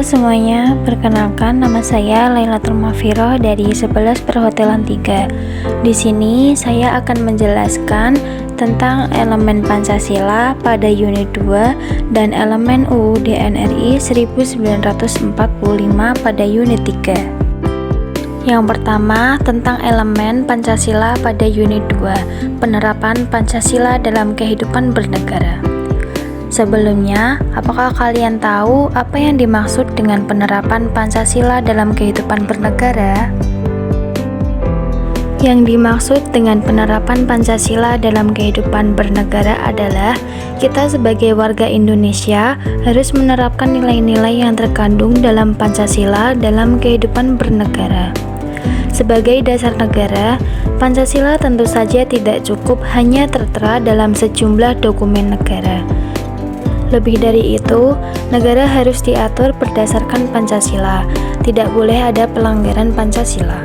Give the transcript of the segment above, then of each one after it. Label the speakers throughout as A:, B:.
A: semuanya, perkenalkan nama saya Lailatul Mafiroh dari 11 Perhotelan 3. Di sini saya akan menjelaskan tentang elemen Pancasila pada unit 2 dan elemen UUD NRI 1945 pada unit 3. Yang pertama, tentang elemen Pancasila pada unit 2, penerapan Pancasila dalam kehidupan bernegara. Sebelumnya, apakah kalian tahu apa yang dimaksud dengan penerapan Pancasila dalam kehidupan bernegara? Yang dimaksud dengan penerapan Pancasila dalam kehidupan bernegara adalah kita sebagai warga Indonesia harus menerapkan nilai-nilai yang terkandung dalam Pancasila dalam kehidupan bernegara. Sebagai dasar negara, Pancasila tentu saja tidak cukup hanya tertera dalam sejumlah dokumen negara. Lebih dari itu, negara harus diatur berdasarkan Pancasila, tidak boleh ada pelanggaran Pancasila.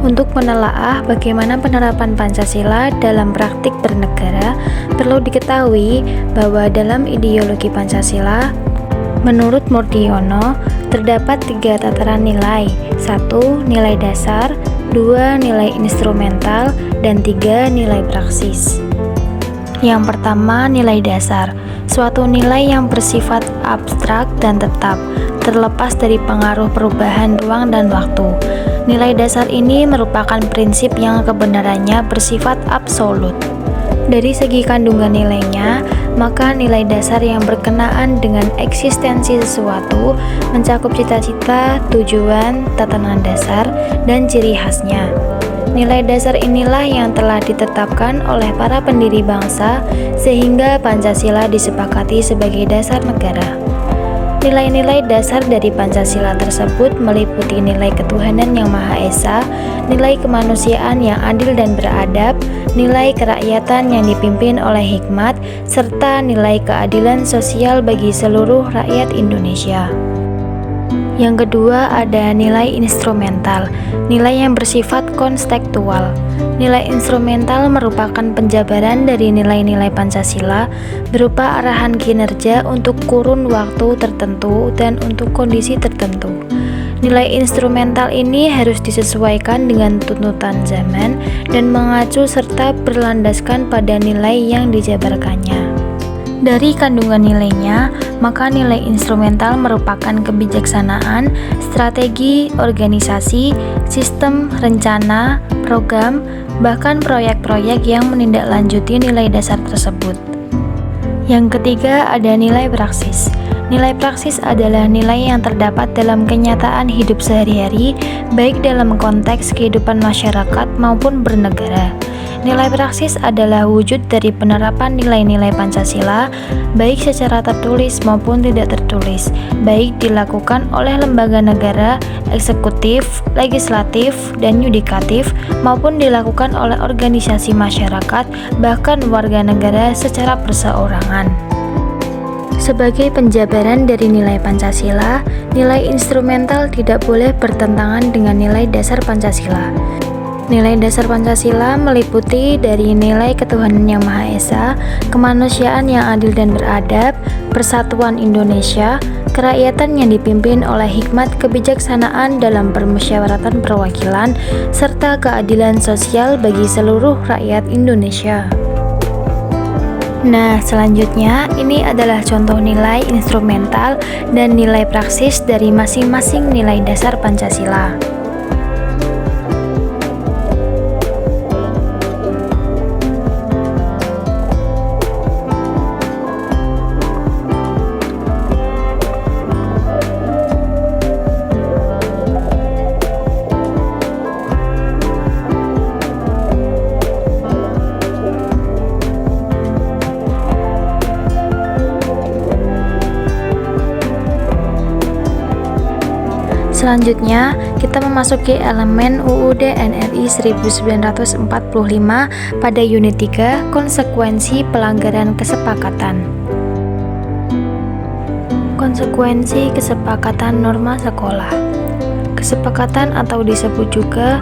A: Untuk menelaah bagaimana penerapan Pancasila dalam praktik bernegara, perlu diketahui bahwa dalam ideologi Pancasila, menurut Murdiono, terdapat 3 tataran nilai, 1. Nilai dasar, 2. Nilai instrumental, dan 3. Nilai praksis. Yang pertama, nilai dasar, suatu nilai yang bersifat abstrak dan tetap, terlepas dari pengaruh perubahan ruang dan waktu. Nilai dasar ini merupakan prinsip yang kebenarannya bersifat absolut. Dari segi kandungan nilainya, maka nilai dasar yang berkenaan dengan eksistensi sesuatu mencakup cita-cita, tujuan, tatanan dasar, dan ciri khasnya. Nilai dasar inilah yang telah ditetapkan oleh para pendiri bangsa sehingga Pancasila disepakati sebagai dasar negara. Nilai-nilai dasar dari Pancasila tersebut meliputi nilai ketuhanan yang Maha Esa, nilai kemanusiaan yang adil dan beradab, nilai kerakyatan yang dipimpin oleh hikmat, serta nilai keadilan sosial bagi seluruh rakyat Indonesia. Yang kedua ada nilai instrumental, nilai yang bersifat konstekstual. Nilai instrumental merupakan penjabaran dari nilai-nilai Pancasila berupa arahan kinerja untuk kurun waktu tertentu dan untuk kondisi tertentu. Nilai instrumental ini harus disesuaikan dengan tuntutan zaman dan mengacu serta berlandaskan pada nilai yang dijabarkannya. Dari kandungan nilainya, maka nilai instrumental merupakan kebijaksanaan, strategi, organisasi, sistem, rencana, program, bahkan proyek-proyek yang menindaklanjuti nilai dasar tersebut. Yang ketiga ada nilai praksis. Nilai praksis adalah nilai yang terdapat dalam kenyataan hidup sehari-hari, baik dalam konteks kehidupan masyarakat maupun bernegara. Nilai praksis adalah wujud dari penerapan nilai-nilai Pancasila, baik secara tertulis maupun tidak tertulis, baik dilakukan oleh lembaga negara, eksekutif, legislatif, dan yudikatif, maupun dilakukan oleh organisasi masyarakat, bahkan warga negara secara perseorangan. Sebagai penjabaran dari nilai Pancasila, nilai instrumental tidak boleh bertentangan dengan nilai dasar Pancasila. Nilai dasar Pancasila meliputi dari nilai ketuhanan yang Maha Esa, kemanusiaan yang adil dan beradab, persatuan Indonesia, kerakyatan yang dipimpin oleh hikmat kebijaksanaan dalam permusyawaratan perwakilan, serta keadilan sosial bagi seluruh rakyat Indonesia. Nah, selanjutnya ini adalah contoh nilai instrumental dan nilai praksis dari masing-masing nilai dasar Pancasila. Selanjutnya, kita memasuki elemen UUD NRI 1945 pada unit 3, konsekuensi pelanggaran kesepakatan. Konsekuensi kesepakatan norma sekolah. Kesepakatan atau disebut juga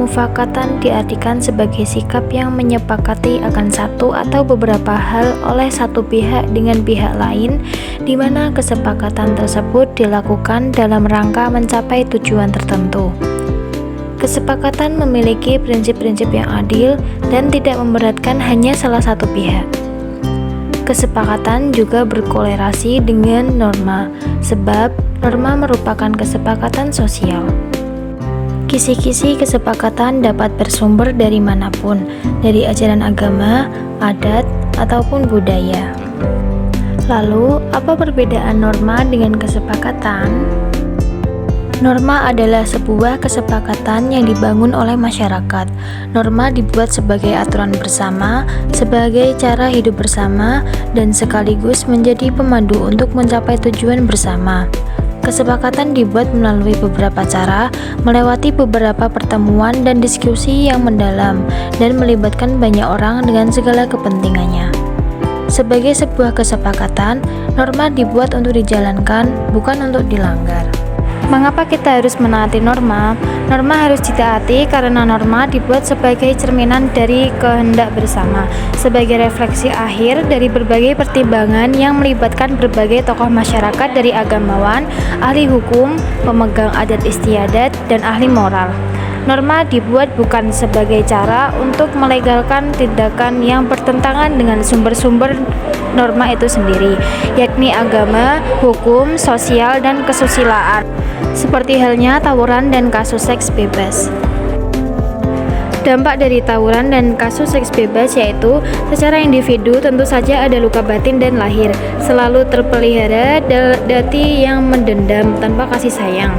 A: Pemufakatan diartikan sebagai sikap yang menyepakati akan satu atau beberapa hal oleh satu pihak dengan pihak lain, di mana kesepakatan tersebut dilakukan dalam rangka mencapai tujuan tertentu. Kesepakatan memiliki prinsip-prinsip yang adil dan tidak memberatkan hanya salah satu pihak. Kesepakatan juga berkolerasi dengan norma, sebab norma merupakan kesepakatan sosial. Kisi-kisi kesepakatan dapat bersumber dari manapun, dari ajaran agama, adat, ataupun budaya. Lalu, apa perbedaan norma dengan kesepakatan? Norma adalah sebuah kesepakatan yang dibangun oleh masyarakat. Norma dibuat sebagai aturan bersama, sebagai cara hidup bersama, dan sekaligus menjadi pemandu untuk mencapai tujuan bersama. Kesepakatan dibuat melalui beberapa cara, melewati beberapa pertemuan dan diskusi yang mendalam, dan melibatkan banyak orang dengan segala kepentingannya. Sebagai sebuah kesepakatan, norma dibuat untuk dijalankan, bukan untuk dilanggar. Mengapa kita harus menaati norma? Norma harus ditaati karena norma dibuat sebagai cerminan dari kehendak bersama, sebagai refleksi akhir dari berbagai pertimbangan yang melibatkan berbagai tokoh masyarakat dari agamawan, ahli hukum, pemegang adat istiadat, dan ahli moral. Norma dibuat bukan sebagai cara untuk melegalkan tindakan yang bertentangan dengan sumber-sumber norma itu sendiri, yakni agama, hukum, sosial, dan kesusilaan, seperti halnya tawuran dan kasus seks bebas. Dampak dari tawuran dan kasus seks bebas yaitu secara individu tentu saja ada luka batin dan lahir, selalu terpelihara dati yang mendendam tanpa kasih sayang.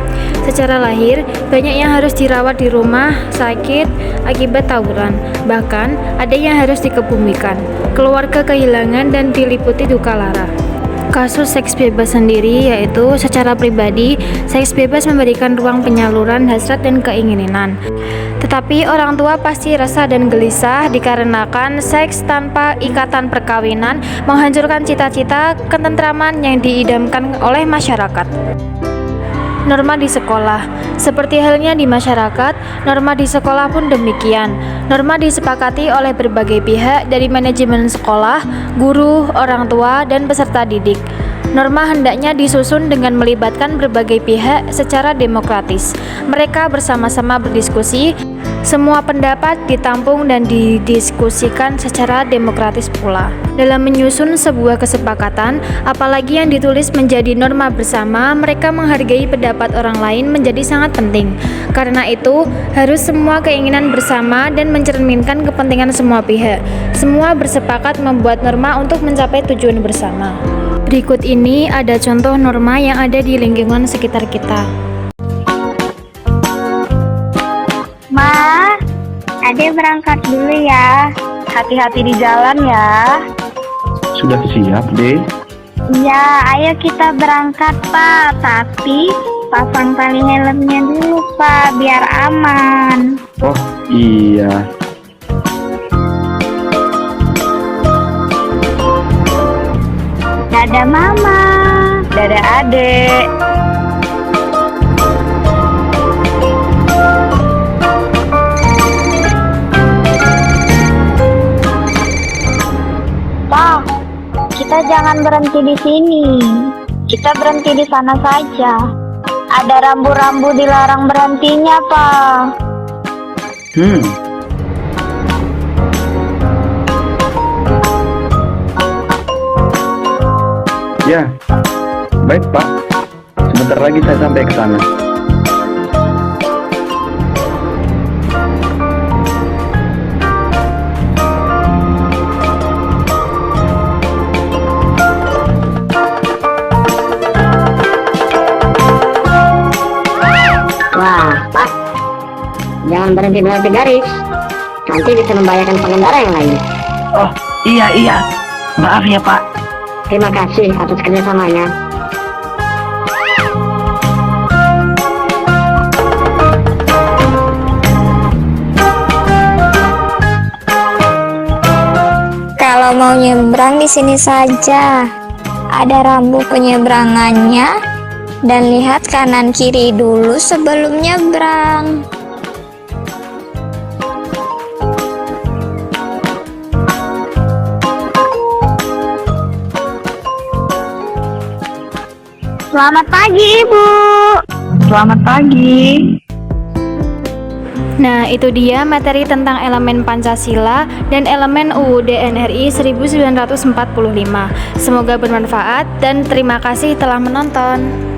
A: Secara lahir, banyak yang harus dirawat di rumah sakit akibat tawuran, bahkan ada yang harus dikebumikan. Keluarga kehilangan dan diliputi duka lara. Kasus seks bebas sendiri yaitu secara pribadi, seks bebas memberikan ruang penyaluran hasrat dan keinginan. Tetapi orang tua pasti resah dan gelisah dikarenakan seks tanpa ikatan perkawinan menghancurkan cita-cita ketentraman yang diidamkan oleh masyarakat. Norma di sekolah. Seperti halnya di masyarakat, norma di sekolah pun demikian. Norma disepakati oleh berbagai pihak dari manajemen sekolah, guru, orang tua, dan peserta didik. Norma hendaknya disusun dengan melibatkan berbagai pihak secara demokratis. Mereka bersama-sama berdiskusi, semua pendapat ditampung dan didiskusikan secara demokratis pula. Dalam menyusun sebuah kesepakatan, apalagi yang ditulis menjadi norma bersama, mereka menghargai pendapat orang lain menjadi sangat penting. Karena itu, harus semua keinginan bersama dan mencerminkan kepentingan semua pihak. Semua bersepakat membuat norma untuk mencapai tujuan bersama. Berikut ini ada contoh norma yang ada di lingkungan sekitar kita.
B: Ma, Ade berangkat dulu ya. Hati-hati di jalan ya.
C: Sudah siap, Dek?
B: Iya, ayo kita berangkat, Pak. Tapi pasang tali helmnya dulu, Pak, biar aman.
C: Oh, iya.
B: Dadah Mama.
C: Dadah, Adek.
B: Pak, kita jangan berhenti di sini. Kita berhenti di sana saja. Ada rambu-rambu dilarang berhentinya, Pak.
C: Ya, baik Pak. Sebentar lagi saya sampai ke sana.
D: Wah, Pak, jangan berhenti garis. Nanti bisa membahayakan pengendara yang lain.
E: Oh, iya. Maaf ya, Pak.
D: Terima kasih atas kerjasamanya.
B: Kalau mau nyebrang di sini saja. Ada rambu penyeberangannya dan lihat kanan kiri dulu sebelum nyebrang. Selamat pagi, Ibu.
E: Selamat pagi.
A: Nah, itu dia materi tentang elemen Pancasila dan elemen UUD NRI 1945. Semoga bermanfaat dan terima kasih telah menonton.